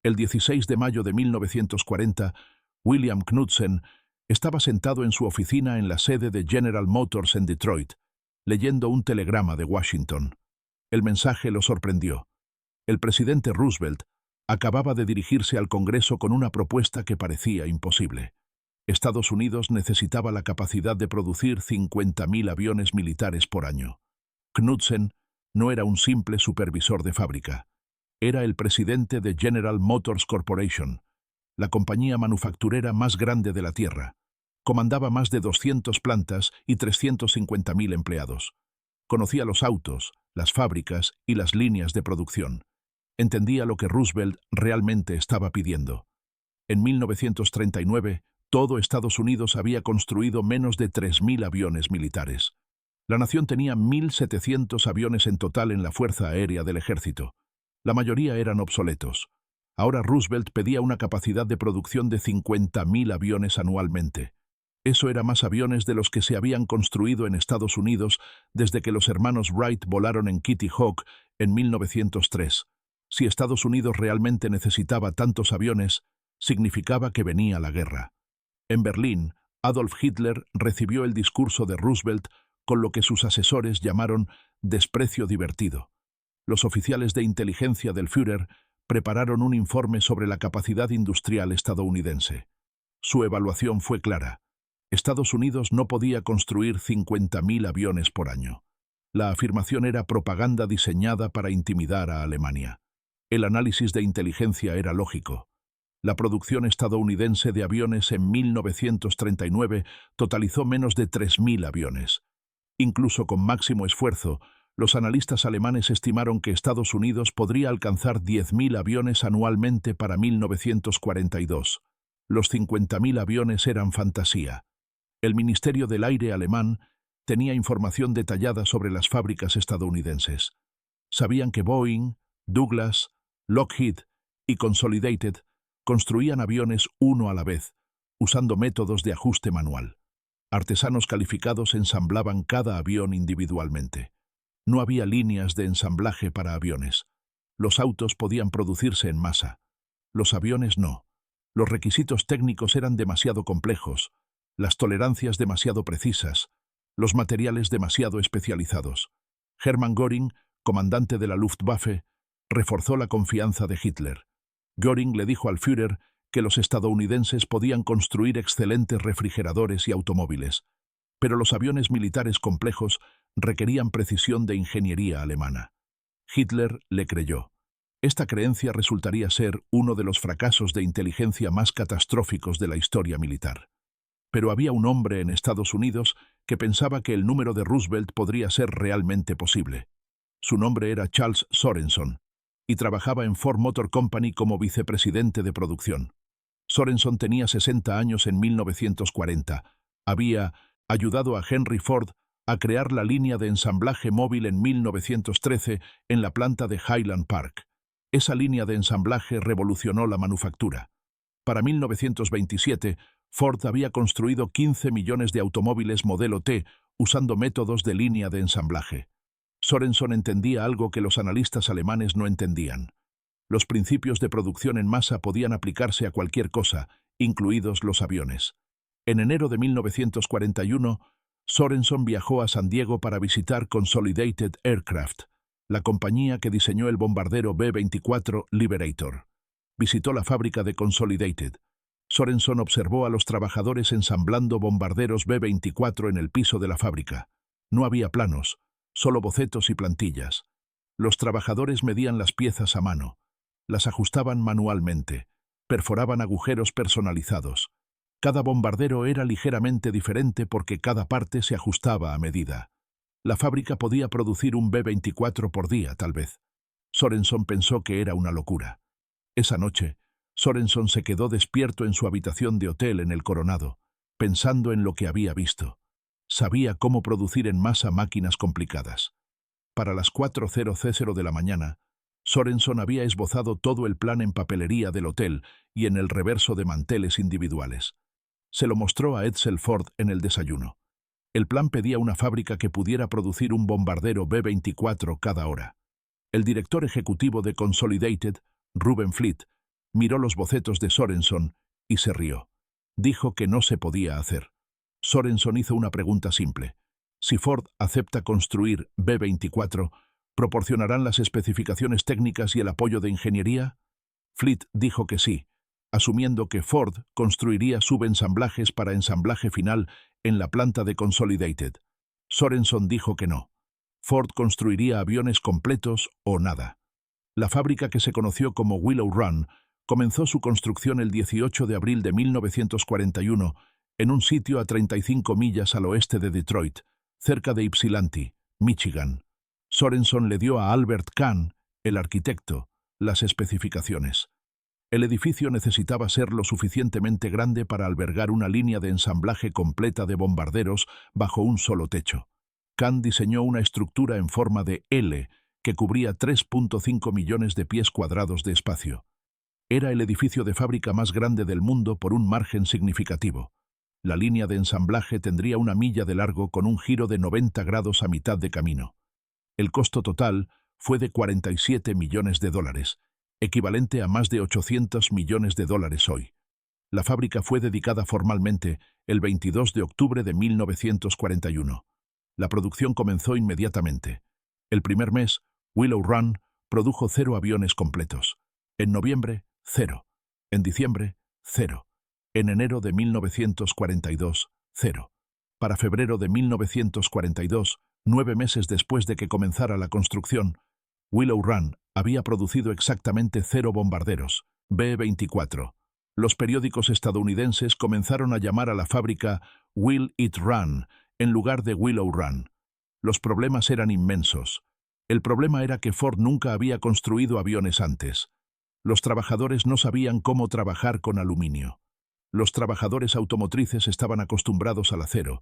El 16 de mayo de 1940, William Knudsen estaba sentado en su oficina en la sede de General Motors en Detroit, leyendo un telegrama de Washington. El mensaje lo sorprendió. El presidente Roosevelt acababa de dirigirse al Congreso con una propuesta que parecía imposible. Estados Unidos necesitaba la capacidad de producir 50.000 aviones militares por año. Knudsen no era un simple supervisor de fábrica. Era el presidente de General Motors Corporation, la compañía manufacturera más grande de la Tierra. Comandaba más de 200 plantas y 350.000 empleados. Conocía los autos, las fábricas y las líneas de producción. Entendía lo que Roosevelt realmente estaba pidiendo. En 1939, todo Estados Unidos había construido menos de 3.000 aviones militares. La nación tenía 1.700 aviones en total en la Fuerza Aérea del Ejército. La mayoría eran obsoletos. Ahora Roosevelt pedía una capacidad de producción de 50.000 aviones anualmente. Eso era más aviones de los que se habían construido en Estados Unidos desde que los hermanos Wright volaron en Kitty Hawk en 1903. Si Estados Unidos realmente necesitaba tantos aviones, significaba que venía la guerra. En Berlín, Adolf Hitler recibió el discurso de Roosevelt con lo que sus asesores llamaron desprecio divertido. Los oficiales de inteligencia del Führer prepararon un informe sobre la capacidad industrial estadounidense. Su evaluación fue clara. Estados Unidos no podía construir 50.000 aviones por año. La afirmación era propaganda diseñada para intimidar a Alemania. El análisis de inteligencia era lógico. La producción estadounidense de aviones en 1939 totalizó menos de 3.000 aviones. Incluso con máximo esfuerzo, los analistas alemanes estimaron que Estados Unidos podría alcanzar 10.000 aviones anualmente para 1942. Los 50.000 aviones eran fantasía. El Ministerio del Aire alemán tenía información detallada sobre las fábricas estadounidenses. Sabían que Boeing, Douglas, Lockheed y Consolidated construían aviones uno a la vez, usando métodos de ajuste manual. Artesanos calificados ensamblaban cada avión individualmente. No había líneas de ensamblaje para aviones. Los autos podían producirse en masa. Los aviones no. Los requisitos técnicos eran demasiado complejos, las tolerancias demasiado precisas, los materiales demasiado especializados. Hermann Göring, comandante de la Luftwaffe, reforzó la confianza de Hitler. Göring le dijo al Führer que los estadounidenses podían construir excelentes refrigeradores y automóviles, pero los aviones militares complejos requerían precisión de ingeniería alemana. Hitler le creyó. Esta creencia resultaría ser uno de los fracasos de inteligencia más catastróficos de la historia militar. Pero había un hombre en Estados Unidos que pensaba que el número de Roosevelt podría ser realmente posible. Su nombre era Charles Sorenson, y trabajaba en Ford Motor Company como vicepresidente de producción. Sorenson tenía 60 años en 1940. Había ayudado a Henry Ford a crear la línea de ensamblaje móvil en 1913 en la planta de Highland Park. Esa línea de ensamblaje revolucionó la manufactura. Para 1927, Ford había construido 15 millones de automóviles modelo T usando métodos de línea de ensamblaje. Sorenson entendía algo que los analistas alemanes no entendían. Los principios de producción en masa podían aplicarse a cualquier cosa, incluidos los aviones. En enero de 1941, Sorenson viajó a San Diego para visitar Consolidated Aircraft, la compañía que diseñó el bombardero B-24 Liberator. Visitó la fábrica de Consolidated. Sorenson observó a los trabajadores ensamblando bombarderos B-24 en el piso de la fábrica. No había planos, solo bocetos y plantillas. Los trabajadores medían las piezas a mano. Las ajustaban manualmente. Perforaban agujeros personalizados. Cada bombardero era ligeramente diferente porque cada parte se ajustaba a medida. La fábrica podía producir un B-24 por día, tal vez. Sorenson pensó que era una locura. Esa noche, Sorenson se quedó despierto en su habitación de hotel en el Coronado, pensando en lo que había visto. Sabía cómo producir en masa máquinas complicadas. Para las 4:00 de la mañana, Sorenson había esbozado todo el plan en papelería del hotel y en el reverso de manteles individuales. Se lo mostró a Edsel Ford en el desayuno. El plan pedía una fábrica que pudiera producir un bombardero B-24 cada hora. El director ejecutivo de Consolidated, Reuben Fleet, Miró los bocetos de Sorenson y se rió. Dijo que no se podía hacer. Sorenson hizo una pregunta simple. Si Ford acepta construir B-24, ¿proporcionarán las especificaciones técnicas y el apoyo de ingeniería? Fleet dijo que sí, asumiendo que Ford construiría subensamblajes para ensamblaje final en la planta de Consolidated. Sorenson dijo que no. Ford construiría aviones completos o nada. La fábrica, que se conoció como Willow Run, comenzó su construcción el 18 de abril de 1941 en un sitio a 35 millas al oeste de Detroit, cerca de Ypsilanti, Michigan. Sorenson le dio a Albert Kahn, el arquitecto, las especificaciones. El edificio necesitaba ser lo suficientemente grande para albergar una línea de ensamblaje completa de bombarderos bajo un solo techo. Kahn diseñó una estructura en forma de L que cubría 3.5 millones de pies cuadrados de espacio. Era el edificio de fábrica más grande del mundo por un margen significativo. La línea de ensamblaje tendría 1 milla de largo con un giro de 90 grados a mitad de camino. El costo total fue de $47 millones, equivalente a más de 800 millones de dólares hoy. La fábrica fue dedicada formalmente el 22 de octubre de 1941. La producción comenzó inmediatamente. El primer mes, Willow Run produjo 0 aviones completos. En noviembre, 0. En diciembre, 0. En enero de 1942, 0. Para febrero de 1942, 9 meses después de que comenzara la construcción, Willow Run había producido exactamente 0 bombarderos, B-24. Los periódicos estadounidenses comenzaron a llamar a la fábrica Will It Run en lugar de Willow Run. Los problemas eran inmensos. El problema era que Ford nunca había construido aviones antes. Los trabajadores no sabían cómo trabajar con aluminio. Los trabajadores automotrices estaban acostumbrados al acero,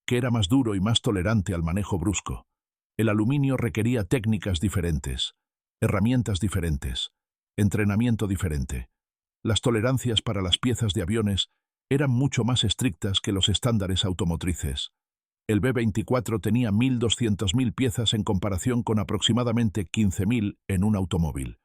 que era más duro y más tolerante al manejo brusco. El aluminio requería técnicas diferentes, herramientas diferentes, entrenamiento diferente. Las tolerancias para las piezas de aviones eran mucho más estrictas que los estándares automotrices. El B-24 tenía 1.200.000 piezas en comparación con aproximadamente 15.000 en un automóvil.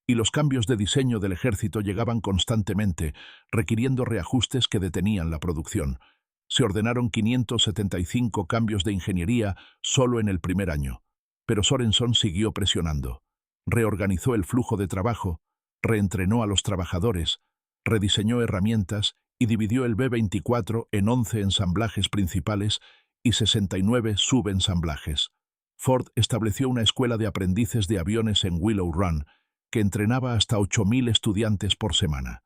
Y los cambios de diseño del ejército llegaban constantemente, requiriendo reajustes que detenían la producción. Se ordenaron 575 cambios de ingeniería solo en el primer año. Pero Sorenson siguió presionando. Reorganizó el flujo de trabajo, reentrenó a los trabajadores, rediseñó herramientas y dividió el B-24 en 11 ensamblajes principales y 69 subensamblajes. Ford estableció una escuela de aprendices de aviones en Willow Run, que entrenaba hasta 8.000 estudiantes por semana.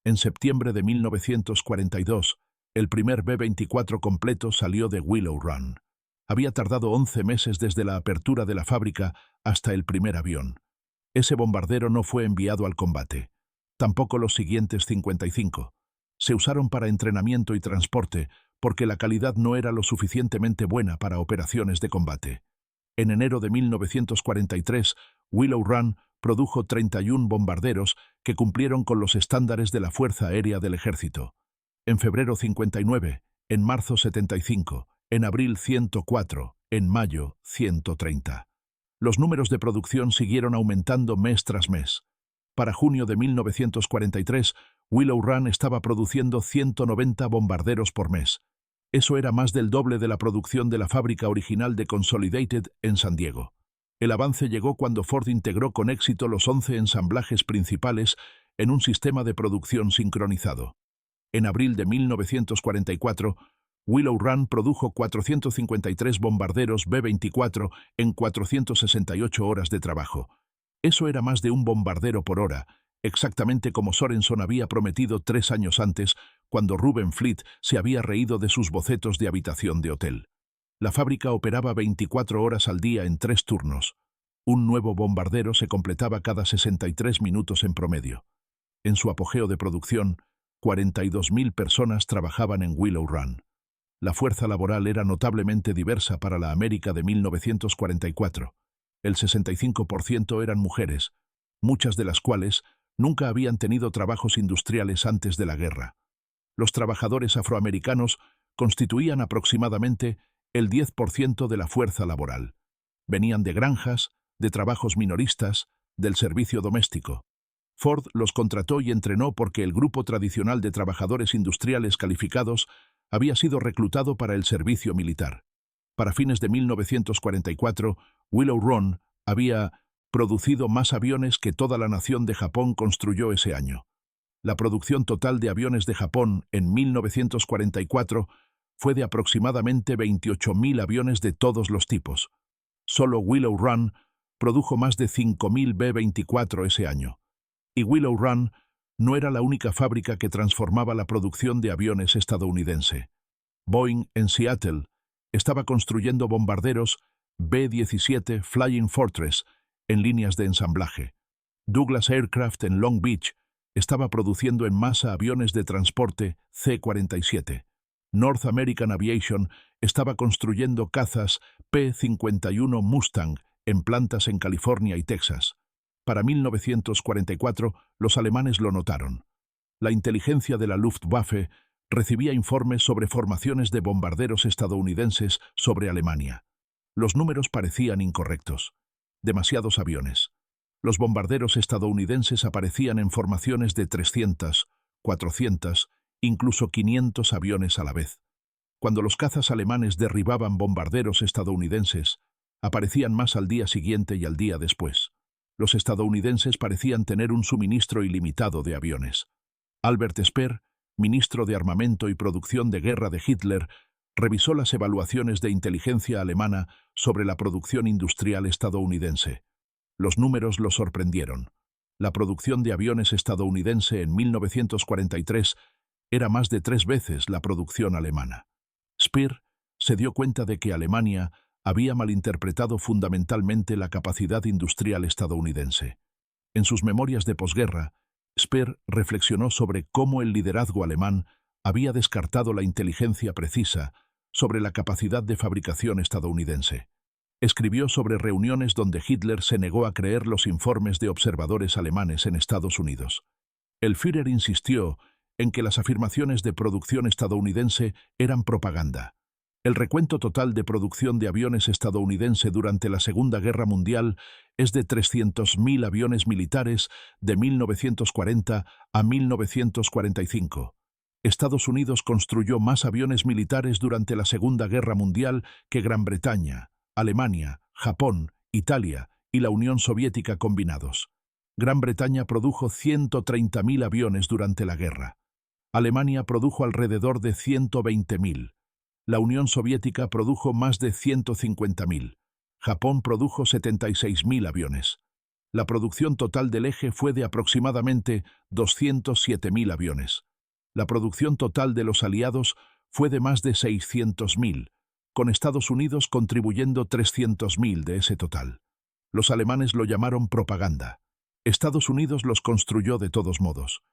En septiembre de 1942, el primer B-24 completo salió de Willow Run. Había tardado 11 meses desde la apertura de la fábrica hasta el primer avión. Ese bombardero no fue enviado al combate. Tampoco los siguientes 55. Se usaron para entrenamiento y transporte, porque la calidad no era lo suficientemente buena para operaciones de combate. En enero de 1943, Willow Run produjo 31 bombarderos que cumplieron con los estándares de la Fuerza Aérea del Ejército. En febrero 59, en marzo 75, en abril 104, en mayo 130. Los números de producción siguieron aumentando mes tras mes. Para junio de 1943, Willow Run estaba produciendo 190 bombarderos por mes. Eso era más del doble de la producción de la fábrica original de Consolidated en San Diego. El avance llegó cuando Ford integró con éxito los 11 ensamblajes principales en un sistema de producción sincronizado. En abril de 1944, Willow Run produjo 453 bombarderos B-24 en 468 horas de trabajo. Eso era más de un bombardero por hora, exactamente como Sorenson había prometido 3 años antes, cuando Ruben Fleet se había reído de sus bocetos de habitación de hotel. La fábrica operaba 24 horas al día en 3 turnos. Un nuevo bombardero se completaba cada 63 minutos en promedio. En su apogeo de producción, 42.000 personas trabajaban en Willow Run. La fuerza laboral era notablemente diversa para la América de 1944. El 65% eran mujeres, muchas de las cuales nunca habían tenido trabajos industriales antes de la guerra. Los trabajadores afroamericanos constituían aproximadamente el 10% de la fuerza laboral. Venían de granjas, de trabajos minoristas, del servicio doméstico. Ford los contrató y entrenó porque el grupo tradicional de trabajadores industriales calificados había sido reclutado para el servicio militar. Para fines de 1944, Willow Run había producido más aviones que toda la nación de Japón construyó ese año. La producción total de aviones de Japón en 1944 fue de aproximadamente 28.000 aviones de todos los tipos. Solo Willow Run produjo más de 5.000 B-24 ese año. Y Willow Run no era la única fábrica que transformaba la producción de aviones estadounidense. Boeing, en Seattle, estaba construyendo bombarderos B-17 Flying Fortress en líneas de ensamblaje. Douglas Aircraft, en Long Beach, estaba produciendo en masa aviones de transporte C-47. North American Aviation estaba construyendo cazas P-51 Mustang en plantas en California y Texas. Para 1944, los alemanes lo notaron. La inteligencia de la Luftwaffe recibía informes sobre formaciones de bombarderos estadounidenses sobre Alemania. Los números parecían incorrectos. Demasiados aviones. Los bombarderos estadounidenses aparecían en formaciones de 300, 400, incluso 500 aviones a la vez. Cuando los cazas alemanes derribaban bombarderos estadounidenses, aparecían más al día siguiente y al día después. Los estadounidenses parecían tener un suministro ilimitado de aviones. Albert Speer, ministro de Armamento y Producción de Guerra de Hitler, revisó las evaluaciones de inteligencia alemana sobre la producción industrial estadounidense. Los números lo sorprendieron. La producción de aviones estadounidense en 1943 era más de 3 veces la producción alemana. Speer se dio cuenta de que Alemania había malinterpretado fundamentalmente la capacidad industrial estadounidense. En sus memorias de posguerra, Speer reflexionó sobre cómo el liderazgo alemán había descartado la inteligencia precisa sobre la capacidad de fabricación estadounidense. Escribió sobre reuniones donde Hitler se negó a creer los informes de observadores alemanes en Estados Unidos. El Führer insistió en que las afirmaciones de producción estadounidense eran propaganda. El recuento total de producción de aviones estadounidense durante la Segunda Guerra Mundial es de 300.000 aviones militares de 1940 a 1945. Estados Unidos construyó más aviones militares durante la Segunda Guerra Mundial que Gran Bretaña, Alemania, Japón, Italia y la Unión Soviética combinados. Gran Bretaña produjo 130.000 aviones durante la guerra. Alemania produjo alrededor de 120.000. La Unión Soviética produjo más de 150.000. Japón produjo 76.000 aviones. La producción total del eje fue de aproximadamente 207.000 aviones. La producción total de los aliados fue de más de 600.000, con Estados Unidos contribuyendo 300.000 de ese total. Los alemanes lo llamaron propaganda. Estados Unidos los construyó de todos modos.